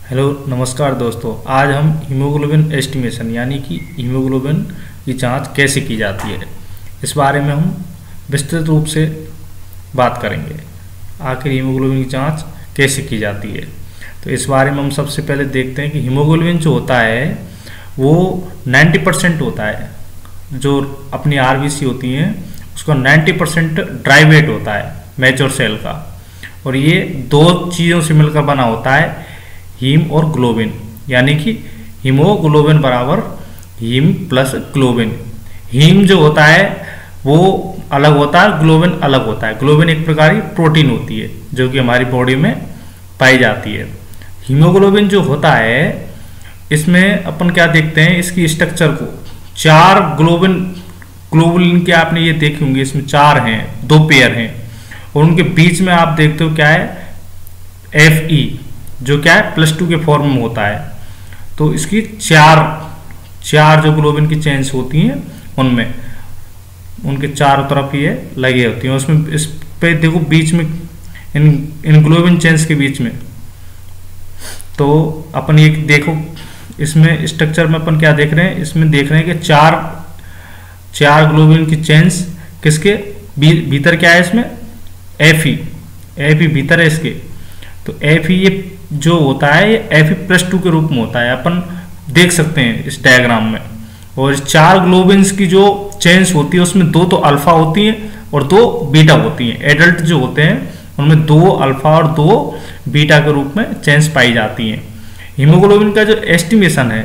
Hello नमस्कार दोस्तों। आज हम हीमोग्लोबिन एस्टिमेशन यानी कि हीमोग्लोबिन की जांच कैसे की जाती है इस बारे में हम विस्तृत रूप से बात करेंगे। आखिर हीमोग्लोबिन की जांच कैसे की जाती है, तो इस बारे में हम सबसे पहले देखते हैं कि हीमोग्लोबिन जो होता है वो 90% होता है। जो अपनी आरबीसी होती हैं उसका 90% ड्राई वेट होता है मैच्योर सेल का, और ये दो चीज़ों से मिलकर बना होता है, हीम और ग्लोबिन। यानी कि हीमोग्लोबिन बराबर हीम प्लस ग्लोबिन। हीम जो होता है वो अलग होता है, ग्लोबिन अलग होता है। ग्लोबिन एक प्रकार की प्रोटीन होती है जो कि हमारी बॉडी में पाई जाती है। हीमोग्लोबिन जो होता है इसमें अपन क्या देखते हैं, इसकी स्ट्रक्चर को चार ग्लोबुलिन के आपने ये देखे होंगे, इसमें चार हैं, दो पेयर हैं, और उनके बीच में आप देखते हो क्या है, Fe जो क्या है +2 के फॉर्म में होता है। तो इसकी चार जो ग्लोबिन की चेन्स होती हैं उनमें उनके चारों तरफ ये लगे होती हैं। उसमें इस पे देखो बीच में इन ग्लोबिन चेन्स के बीच में, तो अपन ये देखो इसमें स्ट्रक्चर में अपन क्या देख रहे हैं, इसमें देख रहे हैं कि चार ग्लोबिन की चेन्स किसके भीतर क्या है, इसमें Fe भीतर है इसके। तो Fe ये जो होता है ये Fe+2 के रूप में होता है, अपन देख सकते हैं इस डायग्राम में। और इस चार ग्लोबिन्स की जो चेन्स होती है उसमें दो तो अल्फा होती हैं और दो बीटा होती हैं। एडल्ट जो होते हैं उनमें दो अल्फा और दो बीटा के रूप में चेन्स पाई जाती हैं। हीमोग्लोबिन का जो एस्टिमेशन है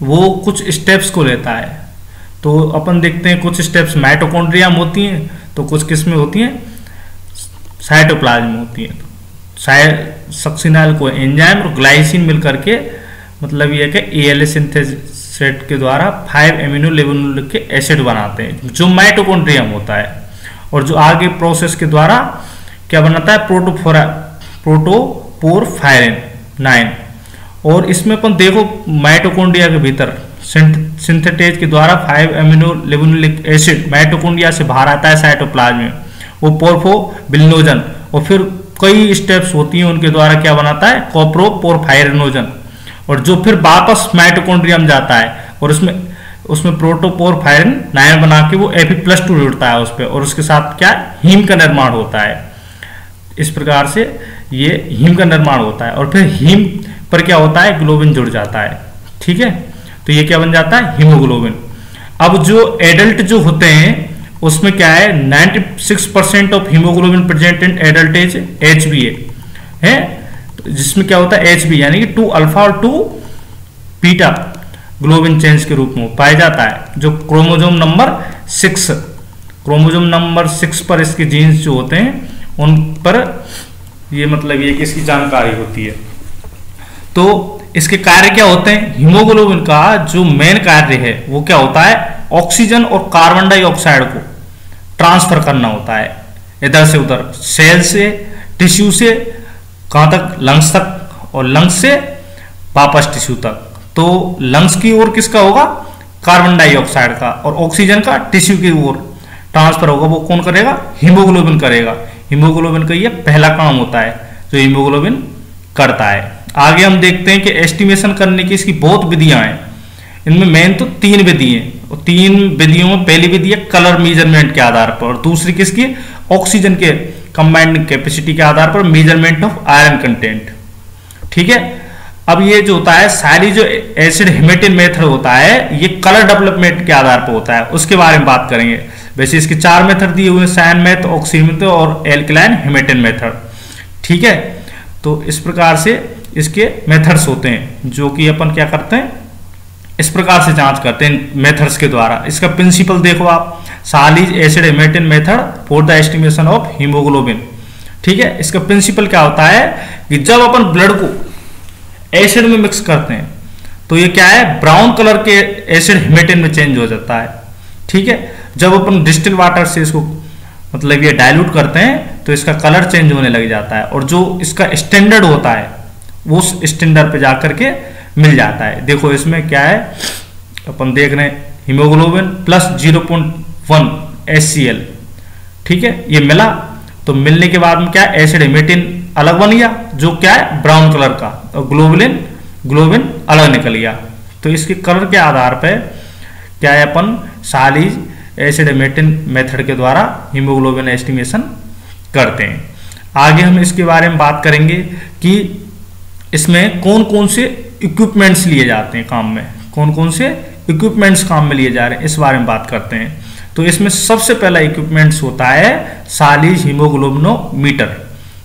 वो कुछ स्टेप्स को लेता है। तो अपन देखते हैं कुछ स्टेप्स माइटोकॉन्ड्रिया में होती हैं, तो कुछ किस में होती हैं, साइटोप्लाज्म में होती हैं। सक्सिनाल को एंजाइम और ग्लाइसिन मिलकर के मतलब ये कि ALA सिंथेसेट के द्वारा 5 एमिनो लेवोनुक्लिक के एसिड बनाते हैं जो माइटोकॉन्ड्रिया में होता है। और जो आगे प्रोसेस के द्वारा क्या बनाता है, प्रोटोपोरफायरिन 9। और इसमें अपन देखो माइटोकॉन्ड्रिया के भीतर सिंथेटेज के द्वारा 5 एमिनो लेवोनुक्लिक एसिड माइटोकॉन्ड्रिया से बाहर आता है साइटोप्लाज्म में, वो पोरफोबिलिनोजन, और फिर कई स्टेप्स होती हैं उनके द्वारा क्या बनाता है, कोप्रोपोरफायरिनोजन, और जो फिर वापस माइटोकॉन्ड्रिया में जाता है और उसमें प्रोटोपोरफायरिन 9 बना के वो Fe+2 जुड़ता है उस पर, और उसके साथ क्या हीम का निर्माण होता है। इस प्रकार से ये हीम का निर्माण होता है, और फिर हीम पर क्या होता है, ग्लोबिन जुड़ जाता है। ठीक है, तो ये क्या बन जाता है, हीमोग्लोबिन। अब जो एडल्ट जो होते हैं उसमें क्या है, 96% of haemoglobin present in adult age HB है, जिसमें क्या होता है HB यानी कि 2 अल्फा और 2 बीटा ग्लोबिन चेन्स के रूप में पाया जाता है। जो क्रोमोसोम नंबर 6 पर इसके जीन्स जो होते हैं उन पर ये मतलब ये इसकी जानकारी होती है। तो इसके कार्य क्या होते हैं, हीमोग्लोबिन का जो मेन कार्य है वो क्या होता है, ऑक्सीजन और कार्बन डाइऑक्साइड को ट्रांसफर करना होता है इधर से उधर, सेल से टिश्यू से कहां तक, लंग्स तक, और लंग्स से वापस टिश्यू तक। तो लंग्स की ओर किसका होगा, कार्बन डाइऑक्साइड का, और ऑक्सीजन का टिश्यू की ओर ट्रांसफर होगा, वो कौन करेगा, हीमोग्लोबिन करेगा। हीमोग्लोबिन का ये पहला काम होता है जो हीमोग्लोबिन करता है। आगे हम देखते हैं कि एस्टिमेशन करने की इसकी बहुत विधियां हैं। इनमें मेन तो 3 विधि हैं, और 3 विधियों में पहली विधि है कलर मेजरमेंट के आधार पर, और दूसरी किसकी, ऑक्सीजन के कंबाइंड कैपेसिटी के आधार पर मेजरमेंट ऑफ आयरन कंटेंट। ठीक है, अब ये जो होता है सारी जो एसिड हेमेटिन मेथड होता है ये कलर डेवलपमेंट के आधार पर होता है, उसके बारे में बात करेंगे। वैसे इसके 4 मेथड दिए हुए हैं, साइन मेथड, ऑक्सीजन मेथड और एल्कलाइन हेमेटिन मेथड। ठीक है, तो इस प्रकार से इसके मेथड्स होते हैं जो कि अपन क्या करते हैं, इस प्रकार से जांच करते हैं मेथड्स के द्वारा। इसका प्रिंसिपल देखो आप, Sahli's acid haematin method for the estimation of haemoglobin. ठीक है, इसका प्रिंसिपल क्या होता है कि जब अपन ब्लड को एसिड में मिक्स करते हैं तो ये क्या है, ब्राउन कलर के एसिड हेमेटिन में चेंज हो जाता है। ठीक है, जब अपन डिस्टिल वाटर से इसको मतलब ये डाइल्यूट करते हैं तो इसका कलर चेंज होने लग जाता है, और जो इसका स्टैंडर्ड होता है वो उस स्टैंडर्ड पे जाकर के मिल जाता है। देखो इसमें क्या है, अपन देख रहे हैं हीमोग्लोबिन +0.1 HCl। ठीक है, ये मिला, तो मिलने के बाद में क्या एसिड हेमेटिन अलग बन गया, जो क्या है ब्राउन कलर का, और ग्लोबिन अलग निकल गया। तो इसके कलर के आधार पर क्या है अपन सालिज एसिड एमिटिंग मेथड के द्वारा हीमोग्लोबिन एस्टिमेशन करते हैं। आगे हम इसके बारे में बात करेंगे कि इसमें कौन कौन से इक्विपमेंट्स लिए जाते हैं काम में, कौन कौन से इक्विपमेंट्स काम में लिए जा रहे हैं, इस बारे में बात करते हैं। तो इसमें सबसे पहला इक्विपमेंट्स होता है सालिज हीमोग्लोबिनोमीटर,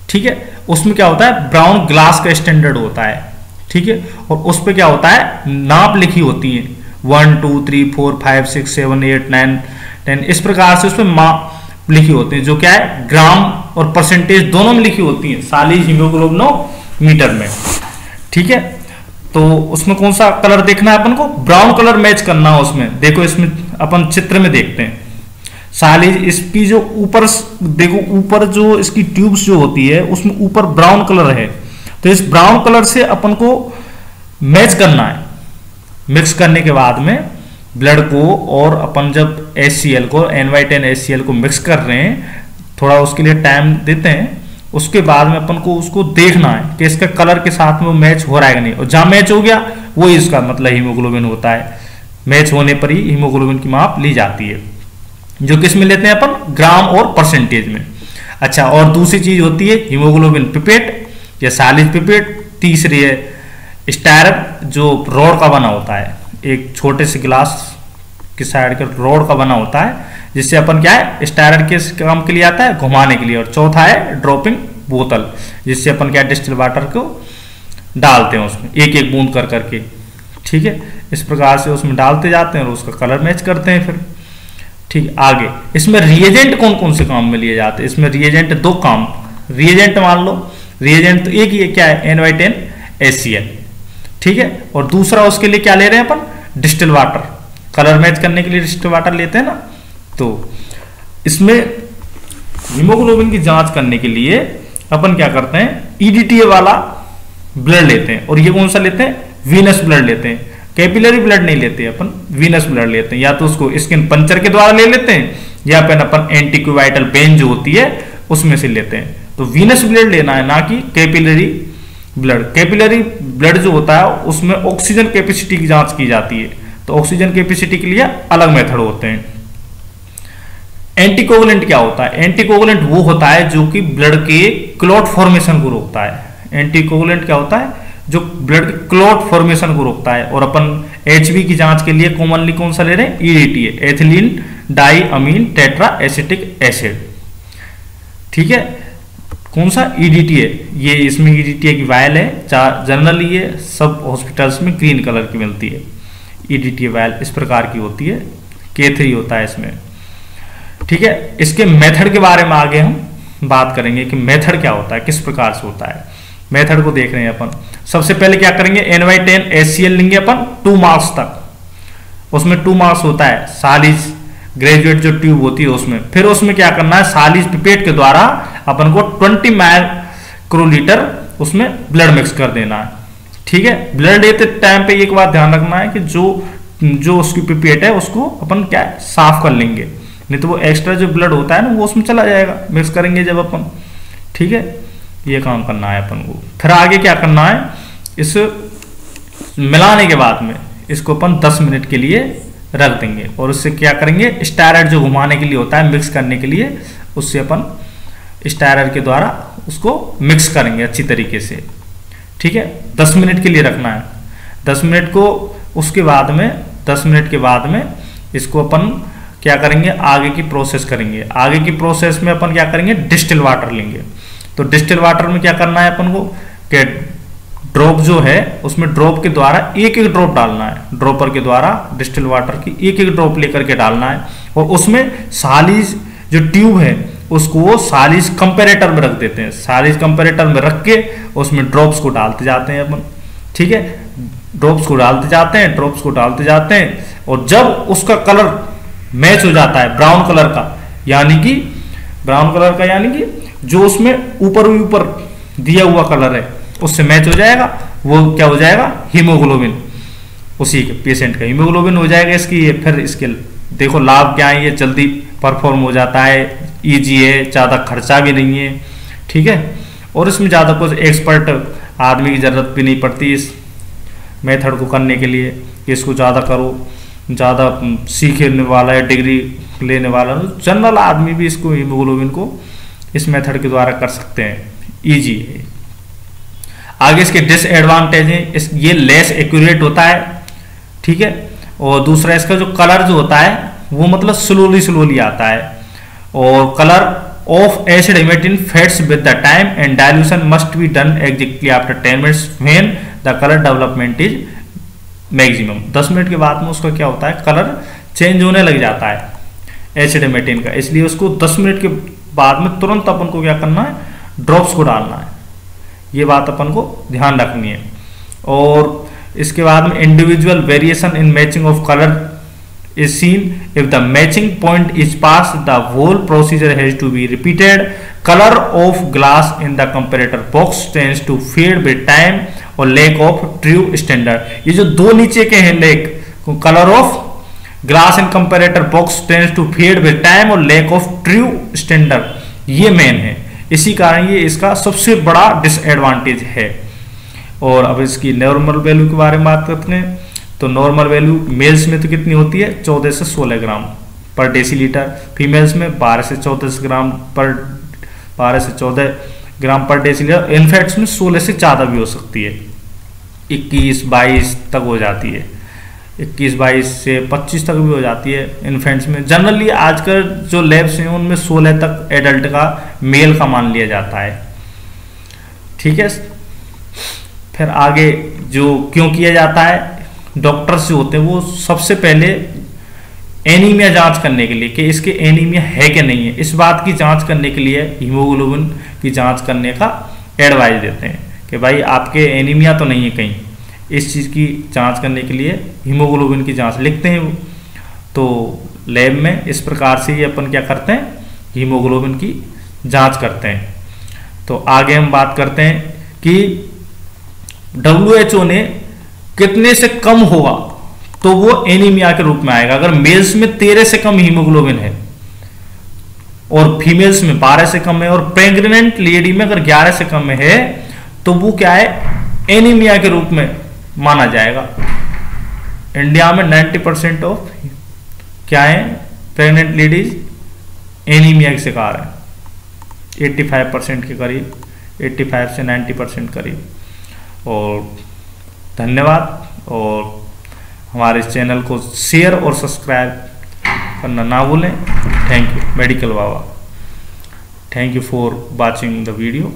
ठीक है। उसमें क्या होता है ब्राउन ग्लास का स्टैंडर्ड होता है, ठीक है, और उस पर क्या होता है नाप लिखी होती है 1 2 3 4 5 6 7 8 9 10 इस प्रकार से उसमें माप लिखी होती है, जो क्या है ग्राम और परसेंटेज दोनों में लिखी होती है सालिज हीमोग्लोबिनोमीटर में, ठीक है। तो उसमें कौन सा कलर देखना है अपन को, ब्राउन कलर मैच करना है उसमें। देखो इसमें अपन चित्र में देखते हैं सालिज, इसकी जो ऊपर देखो ऊपर जो इसकी ट्यूब्स जो होती है उसमें ऊपर ब्राउन कलर है, तो इस ब्राउन कलर से अपन को मैच करना है। मिक्स करने के बाद में ब्लड को, और अपन जब HCl को NY10 HCl को मिक्स कर रहे हैं, थोड़ा उसके लिए टाइम देते हैं, उसके बाद में अपन को उसको देखना है कि इसका कलर के साथ में वो मैच हो रहा है कि नहीं, और जहां मैच हो गया वही इसका मतलब हीमोग्लोबिन होता है। मैच होने पर ही हीमोग्लोबिन की माप ली जाती है, जो किस में लेते हैं अपन ग्राम और परसेंटेज में। अच्छा, और दूसरी चीज होती है हीमोग्लोबिन पिपेट या सालिज पिपेट। तीसरी है स्टायरर, जो रॉड का बना होता है, एक छोटे से गिलास की साइड का रॉड का बना होता है, जिससे अपन क्या है स्टायरर के काम के लिए आता है घुमाने के लिए। और चौथा है ड्रॉपिंग बोतल, जिससे अपन क्या डिस्टिल वाटर को डालते हैं उसमें एक एक बूंद कर करके, ठीक है। इस प्रकार से उसमें डालते जाते हैं और उसका कलर मैच करते हैं फिर, ठीक। आगे इसमें रिएजेंट कौन कौन से काम में लिए जाते हैं, इसमें रिएजेंट दो काम, रिएजेंट मान लो रिएजेंट तो एक ही है, क्या है NY10 HCl, ठीक है। और दूसरा उसके लिए क्या ले रहे हैं अपन डिस्टिल वाटर, कलर मैच करने के लिए डिस्टिल वाटर लेते हैं ना। तो इसमें हीमोग्लोबिन की जांच करने के लिए अपन क्या करते हैं EDTA वाला ब्लड लेते हैं, और ये कौन सा लेते हैं वीनस ब्लड लेते हैं, कैपिलरी ब्लड नहीं लेते अपन, वीनस ब्लड लेते हैं। या तो उसको स्किन पंचर के द्वारा ले लेते हैं, या फिर अपन एंटीक्यूवाइटल पेन जो होती है उसमें से लेते हैं। तो वीनस ब्लड लेना है, ना कि कैपिलरी ब्लड। कैपिलरी ब्लड जो होता है उसमें ऑक्सीजन कैपेसिटी की जांच की जाती है, तो ऑक्सीजन कैपेसिटी के लिए अलग मेथड होते हैं। एंटीकोगुलेंट क्या होता है, एंटीकोगुलेंट वो होता है जो कि ब्लड के क्लॉट फॉर्मेशन को रोकता है। एंटीकोगुलेंट क्या होता है जो ब्लड के क्लॉट फॉर्मेशन को रोकता है। और अपन HB की जांच के लिए कॉमनली कौन सा ले रहे हैं EDTA, एथिलीन डाई अमीन टेट्रा एसिटिक एसिड, ठीक है। कौन सा EDTA, ये इसमें EDTA की वायल है, जनरली ये सब हॉस्पिटल्स में ग्रीन कलर की मिलती है। EDTA वायल इस प्रकार की होती है, K3 होता है इसमें, ठीक है। इसके मेथड के बारे में आगे हम बात करेंगे कि मेथड क्या होता है, किस प्रकार से होता है। मेथड को देख रहे हैं अपन। सबसे पहले क्या करेंगे NY10 HCl लेंगे अपन 2 मार्क्स तक, उसमें 2 मार्क्स होता है सालिज ग्रेजुएट जो ट्यूब होती है उसमें। फिर उसमें क्या करना है सालिज पिपेट के द्वारा अपन को 20 माइक्रोलीटर उसमें ब्लड मिक्स कर देना है, ठीक है। ब्लड लेते टाइम पे एक बात ध्यान रखना है कि जो उसकी पिपेट है उसको अपन क्या साफ कर लेंगे, नहीं तो वो एक्स्ट्रा जो ब्लड होता है ना वो उसमें चला जाएगा मिक्स करेंगे जब अपन, ठीक है। ये काम करना है अपन को। फिर आगे क्या करना है, इस मिलाने के बाद में इसको अपन 10 मिनट के लिए रख देंगे, और उससे क्या करेंगे स्टायरर जो घुमाने के लिए होता है मिक्स करने के लिए, उससे अपन स्टायरर के द्वारा उसको मिक्स करेंगे अच्छी तरीके से, ठीक है। 10 मिनट के लिए रखना है। 10 मिनट को उसके बाद में 10 मिनट के बाद में इसको अपन क्या करेंगे आगे की प्रोसेस करेंगे। आगे की प्रोसेस में अपन क्या करेंगे डिस्टिल वाटर लेंगे। तो डिस्टिल वाटर में क्या करना है अपन को कि ड्रॉप जो है उसमें ड्रॉप के द्वारा एक एक ड्रॉप डालना है, ड्रॉपर के द्वारा डिस्टिल वाटर की एक एक ड्रॉप लेकर के डालना है, और उसमें सालिज जो ट्यूब है उसको वो सालिज कंपेरेटर में रख देते हैं। सालिज कंपेरेटर में रख के उसमें ड्रॉप्स को डालते जाते हैं अपन, ठीक है। ड्रॉप्स को डालते जाते हैं, ड्रॉप्स को डालते जाते हैं, और जब उसका कलर मैच हो जाता है ब्राउन कलर का, यानी कि जो उसमें ऊपर दिया हुआ कलर है उससे मैच हो जाएगा, वो क्या हो जाएगा हीमोग्लोबिन, उसी के पेशेंट का हीमोग्लोबिन हो जाएगा इसकी। फिर इसके देखो लाभ क्या है, ये जल्दी परफॉर्म हो जाता है, इजी है, ज़्यादा खर्चा भी नहीं है, ठीक है। और इसमें ज़्यादा कुछ एक्सपर्ट आदमी की ज़रूरत भी नहीं पड़ती इस मेथड को करने के लिए कि इसको ज़्यादा करो, ज़्यादा सीखने वाला है, डिग्री लेने वाला, जनरल आदमी भी इसको हीमोग्लोबिन को इस मेथड के द्वारा कर सकते हैं, ईजी है। आगे इसके डिसएडवांटेज हैं, ये लेस एक्यूरेट होता है, ठीक है, और दूसरा इसका जो कलर जो होता है वो मतलब स्लोली आता है, और colour of acid haematin fades with the time and dilution must be done exactly after 10 minutes when the colour development is maximum. 10 minute के बाद में उसका क्या होता है, कलर चेंज होने लग जाता है एसिड हेमेटिन का, इसलिए उसको 10 मिनट के बाद में तुरंत अपन को क्या करना है, ड्रॉप्स को डालना है, ये बात अपन को ध्यान रखनी है। और इसके बाद में individual variation in matching of colour is seen if the matching point is pass the whole procedure has to be repeated. Colour of glass in the comparator box tends to fade with time और lack of true standard. ये जो दो नीचे के हैं लेक, colour of glass in comparator box tends to fade with time और lack of true standard, ये मेन है, इसी कारण ये इसका सबसे बड़ा डिसएडवांटेज है। और अब इसकी नॉर्मल वैल्यू के बारे में बात करते हैं, तो नॉर्मल वैल्यू मेल्स में तो कितनी होती है, 14 से 16 ग्राम पर डेसीलीटर, फीमेल्स में 12 से 14 ग्राम पर 12 से 14 ग्राम पर डेसीलीटर, इनफैक्ट्स में 16 से ज़्यादा भी हो सकती है, 21-22 तक हो जाती है, 21-22 से 25 तक भी हो जाती है इन्फेंट्स में। जनरली आजकल जो लैब्स हैं उनमें 16 तक एडल्ट का मेल का मान लिया जाता है, ठीक है। फिर आगे जो क्यों किया जाता है, डॉक्टर्स जो होते हैं वो सबसे पहले एनीमिया जांच करने के लिए कि इसके एनीमिया है कि नहीं है, इस बात की जांच करने के लिए हीमोग्लोबिन की जांच करने का एडवाइस देते हैं कि भाई आपके एनीमिया तो नहीं है कहीं, इस चीज़ की जांच करने के लिए हीमोग्लोबिन की जांच लिखते हैं वो। तो लैब में इस प्रकार से ये अपन क्या करते हैं, हीमोग्लोबिन की जांच करते हैं। तो आगे हम बात करते हैं कि WHO ने कितने से कम होगा तो वो एनीमिया के रूप में आएगा। अगर मेल्स में 13 से कम हीमोग्लोबिन है और फीमेल्स में 12 से कम है और प्रेग्नेंट लेडी में अगर 11 से कम है तो वो क्या है, एनीमिया के रूप में माना जाएगा। इंडिया में 90% ऑफ क्या है, प्रेग्नेंट लेडीज एनीमिया के शिकार है, 85% के करीब, 85 से 90% करीब। और धन्यवाद, और हमारे इस चैनल को शेयर और सब्सक्राइब करना ना भूलें। Thank you medical Baba, thank you for watching the video.